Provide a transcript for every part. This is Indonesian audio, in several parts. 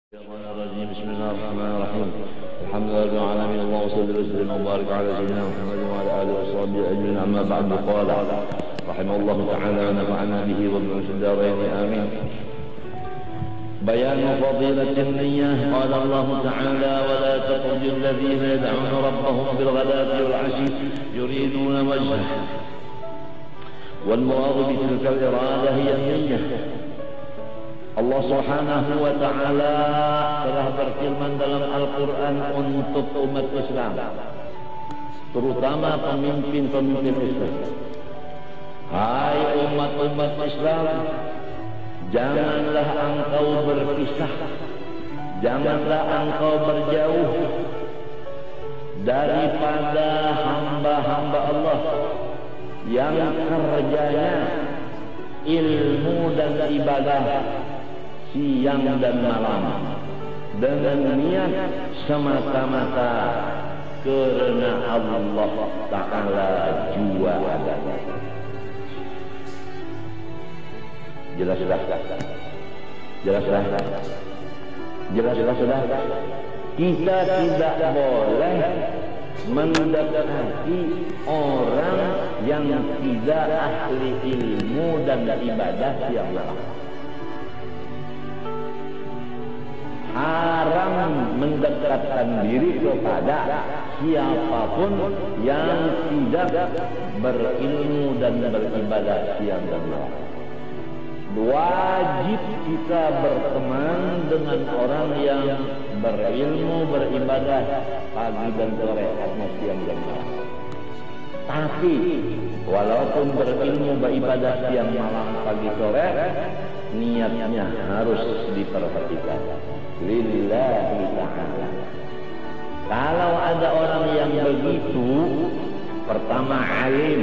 الشيطان الرجيم. بسم الله الرحمن الرحيم. الحمد لله رب العالمين. اللهم صل وسلم وبارك على سيدنا محمد وعلى اله وصحبه اجمعين. اما بعد، قال رحمه الله تعالى ونفعنا به وبعلومه في الدارين امين. بيان فضيلة النية. قال الله تعالى: ولا تطرد الذين يدعون ربهم بالغداة والعشي يريدون وجهه. والمراد بتلك الإرادة هي النية. Allah Subhanahu wa Ta'ala telah berfirman dalam Al-Quran untuk umat Islam, terutama pemimpin-pemimpin Islam. Hai umat-umat Islam, janganlah engkau berpisah, janganlah engkau berjauh daripada hamba-hamba Allah yang kerjanya ilmu dan ibadah siang dan malam dengan niat semata-mata karena Allah Ta'ala jua adanya. Jelas-jelas kita tidak boleh mendekati orang yang tidak ahli ilmu dan ibadah siang malam. Haram mendekatkan diri kepada siapapun yang tidak berilmu dan beribadah siang dan malam. Wajib kita berteman dengan orang yang berilmu, beribadah pagi dan sore atau siang dan malam. Tapi walaupun berilmu, beribadah siang malam, pagi sore, niatnya harus diperhatikan lillahi ta'ala. Kalau ada orang yang begitu, pertama alim,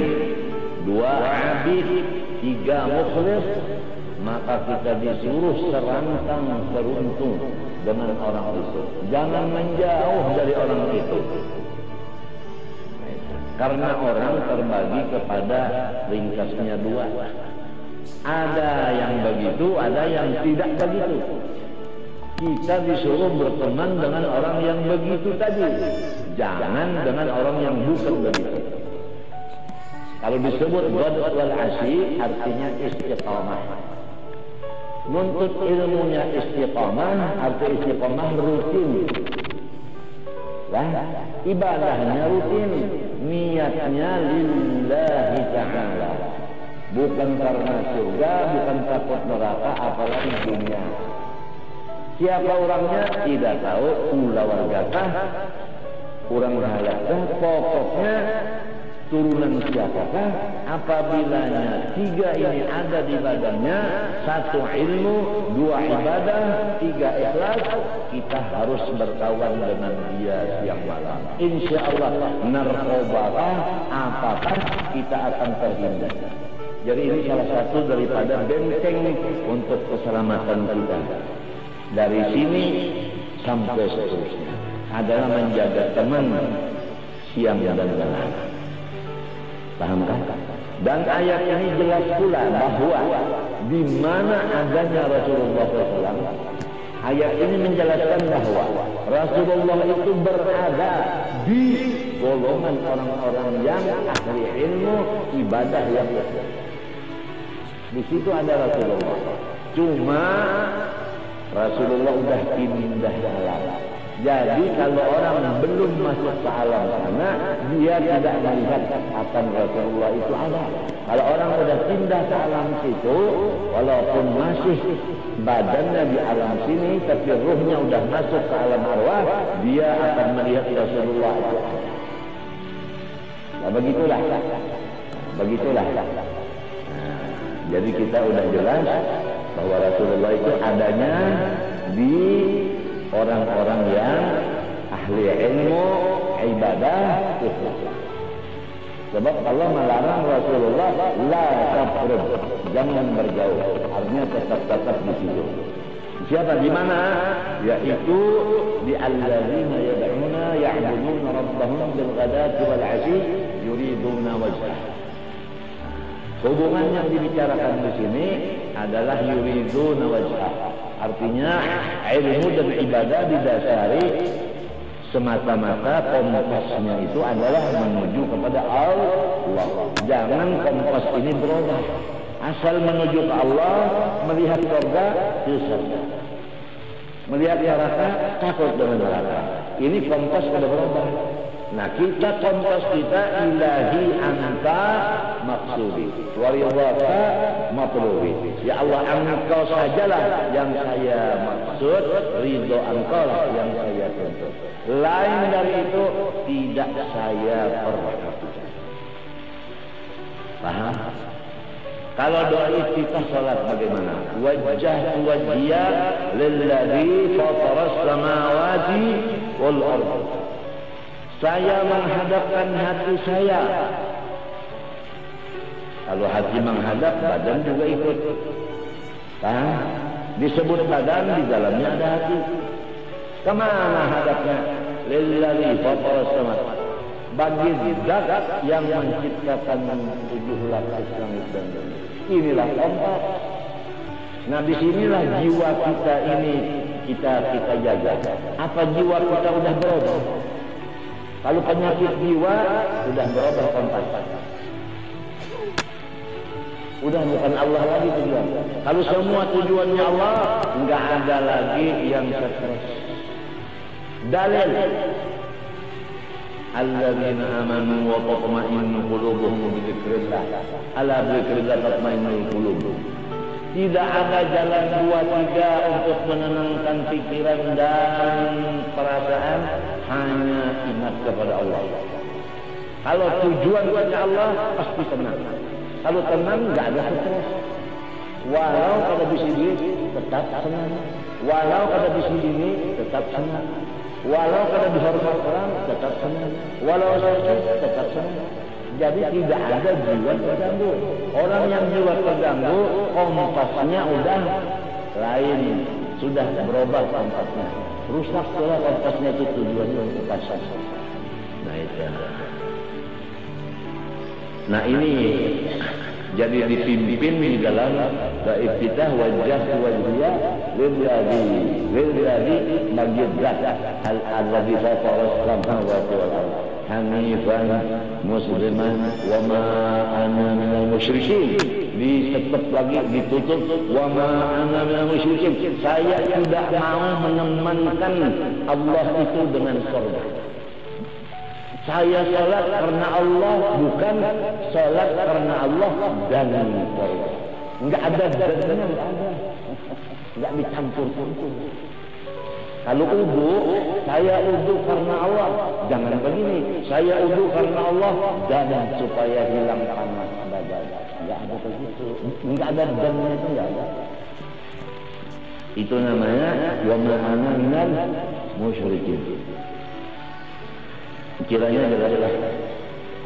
dua abid, tiga mukhlis, maka kita disuruh serantang beruntung dengan orang itu. Jangan menjauh dari orang itu, karena orang terbagi kepada ringkasnya dua. Ada yang begitu, ada yang tidak begitu. Kita disuruh berteman dengan orang yang begitu tadi, jangan dengan orang yang bukan begitu. Kalau disebut ghadwat wal asyi, artinya istiqamah. Nuntut ilmunya istiqamah, arti istiqamah rutin. Ibadahnya rutin, niatnya lillahi ta'ala, bukan karena surga, bukan takut neraka, apalagi dunia. Siapa orangnya tidak tahu, ulah wargakah, kurang halakkah, pokoknya turunan siapakah. Apabilanya tiga ini ada di badannya, satu ilmu, dua ibadah, tiga ikhlas, kita harus berkawan dengan dia siang malam. Insya Allah narkobakah, apakah kita akan terhindar. Jadi ini salah satu daripada benteng untuk keselamatan kita. Dari sini sampai seterusnya adalah menjaga teman siang dan malam. Paham kan? Dan ayat ini jelas pula bahwa di mana adanya Rasulullah SAW. Ayat ini menjelaskan bahwa Rasulullah itu berada di golongan orang-orang yang ahli ilmu, ibadah yang besar. Di situ ada Rasulullah. Cuma Rasulullah sudah pindah ke alam. Jadi kalau orang belum masuk ke alam sana, dia tidak melihat akan Rasulullah itu ada. Kalau orang sudah pindah ke alam situ, walaupun masih badannya di alam sini, tapi ruhnya sudah masuk ke alam arwah, dia akan melihat Rasulullah itu ada. Nah, begitulah. Jadi kita sudah jelas bahwa Rasulullah itu adanya di orang-orang yang ahli ilmu, ibadah, ikhlas. Sebab Allah melarang Rasulullah la taqrib, jangan berjauh. Artinya tetap di situ. Siapa di mana? Yaitu di alladzina yad'una ya'buduna rabbahum bil ghadati wal 'ashyi yuriduna wajhah. Hubungan yang dibicarakan di sini adalah yuriduna wajhah. Artinya ilmu dan ibadah didasari semata-mata kompasnya itu adalah menuju kepada Allah. Jangan kompas ini berubah. Asal menuju ke Allah, melihat surga, ke surga. Melihat neraka, takut dengan neraka. Ini kompas sudah berubah. Nah, kita kompas kita ilahi anta maksudi waridhaka matlubi. Ya Allah, engkau sajalah yang saya maksud, ridho engkau lah yang saya tuntut. Lain dari itu tidak saya perhatikan. Paham? Kalau doa iftitah salat bagaimana? Wajjahtu wajhiya lilladzi fataras samawati wal ardh. Saya menghadapkan hati saya. Kalau hati menghadap, badan juga ikut. Paham? Disebut badan, di dalamnya ada hati. Kemana hadapnya? Lilladzi fataras samawati. Bagi zat yang menciptakan 7 lapis langit dan bumi. Inilah kompas. Nah, disinilah jiwa kita ini kita jaga. Apa jiwa kita udah berubah? Kalau penyakit jiwa sudah berubah kompas. Udah bukan Allah lagi tujuan. Kalau semua tujuannya Allah, enggak ada lagi yang stres. Dalil alladzina amanu wa tatma'innu qulubuhum bi dzikrillah. Ala bi dzikrillah tatma'innul qulub. Tidak ada jalan 2-3 untuk menenangkan pikiran dan perasaan, hanya ingat kepada Allah. Kalau tujuan kepada Allah, pasti tenang. Kalau tenang, enggak ada stres. Walau kada bisi duit, tetap senang. Walau kada bisi ini, tetap senang. Walau kada dihormat orang, tetap senang. Walau sakit, tetap senang. Jadi tidak ada jiwa terganggu. Orang yang jiwa terganggu, kompasnya udah lain, sudah berubah kompasnya. Rusak pula kompasnya itu tujuannya untuk pasang. Nah itu. Nah ini jadi dipimpin di dalam iftitah wajah wajhiyah lilladzi bagi zat alladzi fataras samawati wal ardh hanifan musliman wa ma ana minal musyrikin. Tetap lagi ditutup wa ma ana minal musyrikin. Saya tidak mau menemankan Allah itu dengan surga. Saya salat karena Allah, bukan salat karena Allah dan surga. Enggak ada dannya, enggak ada. Enggak dicampur-campur. Kalau wudu, saya wudu karena Allah. Jangan begini, saya wudu karena Allah dan supaya hilang panas badan. Enggak ada begitu. Enggak ada dannya, itu enggak ada. Itu namanya wa ma ana minal musyrikin. Kiranya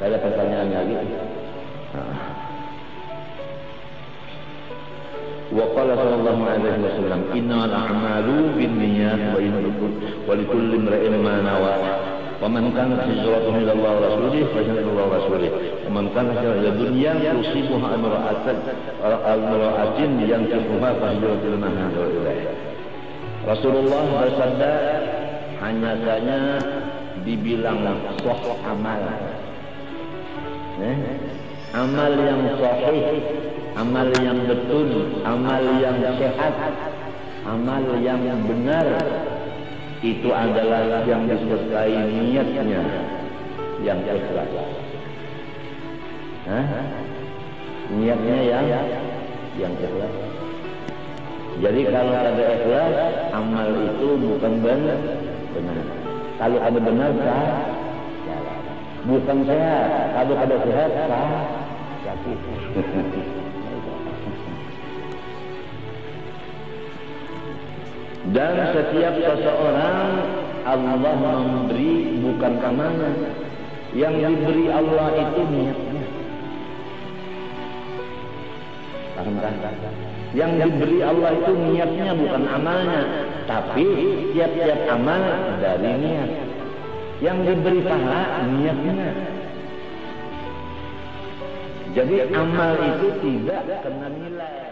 ada pertanyaan lagi. Wa qala sallallahu alaihi wasallam innamal a'malu binniyat wa likulli imrin ma nawa. Wa man kanat hijratuhu ila Allah wa rasulih fa inna Allah wa rasulih. Wa man kanat hijratuhu ila dunya yusibuha imra'atin yankihuha fa hijratuhu ma hajara ilaih. Rasulullah bersabda, hanya saja dibilang sahih amal. Amal yang sahih, amal yang betul, amal yang sehat, amal yang benar, itu adalah yang disertai niatnya yang ikhlas. Niatnya yang ikhlas. Jadi kalau ada ikhlas, amal itu bukan benar. Kalau ada benar, sah. Bukan sehat. Kalau ada sehat, sah. Sakit. Dan setiap seseorang Allah memberi bukan amanah. Yang diberi Allah itu niatnya. Paham kan? Yang diberi Allah itu niatnya bukan amalnya, tapi tiap-tiap amal dari niat. Yang diberi pahala niatnya. Jadi amal itu tidak kena nilai.